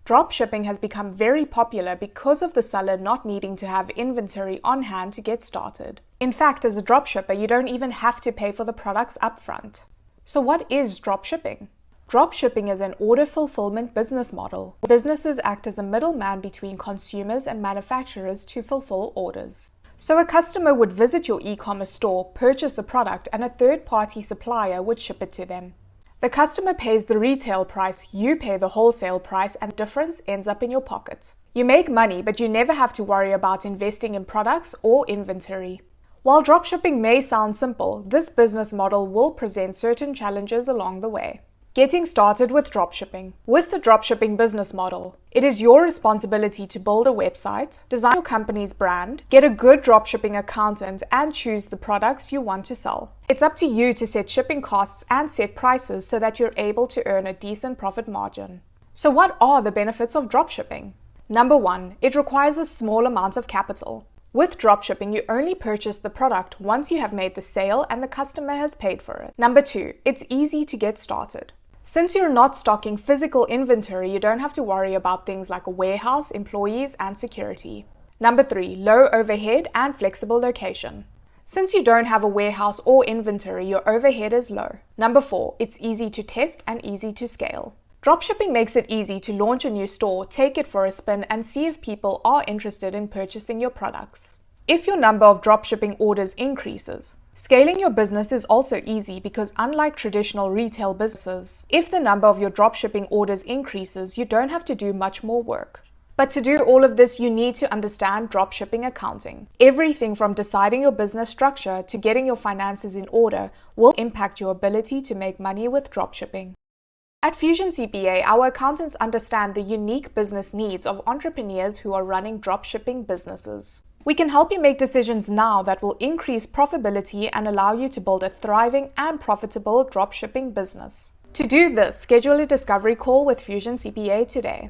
Dropshipping has become very popular because of the seller not needing to have inventory on hand to get started. In fact, as a dropshipper, you don't even have to pay for the products upfront. So what is dropshipping? Dropshipping is an order fulfillment business model. Businesses act as a middleman between consumers and manufacturers to fulfill orders. So a customer would visit your e-commerce store, purchase a product, and a third-party supplier would ship it to them. The customer pays the retail price, you pay the wholesale price, and the difference ends up in your pocket. You make money, but you never have to worry about investing in products or inventory. While dropshipping may sound simple, this business model will present certain challenges along the way. Getting started with dropshipping. With the dropshipping business model, it is your responsibility to build a website, design your company's brand, get a good dropshipping accountant, and choose the products you want to sell. It's up to you to set shipping costs and set prices so that you're able to earn a decent profit margin. So what are the benefits of dropshipping? Number 1, it requires a small amount of capital. With dropshipping, you only purchase the product once you have made the sale and the customer has paid for it. Number 2, it's easy to get started. Since you're not stocking physical inventory, you don't have to worry about things like a warehouse, employees, and security. Number 3, low overhead and flexible location. Since you don't have a warehouse or inventory, your overhead is low. Number 4, it's easy to test and easy to scale. Dropshipping makes it easy to launch a new store, take it for a spin, and see if people are interested in purchasing your products. If your number of dropshipping orders increases, scaling your business is also easy because unlike traditional retail businesses, if the number of your dropshipping orders increases, you don't have to do much more work. But to do all of this, you need to understand dropshipping accounting. Everything from deciding your business structure to getting your finances in order will impact your ability to make money with dropshipping. At Fusion CPA, our accountants understand the unique business needs of entrepreneurs who are running dropshipping businesses. We can help you make decisions now that will increase profitability and allow you to build a thriving and profitable dropshipping business. To do this, schedule a discovery call with Fusion CPA today.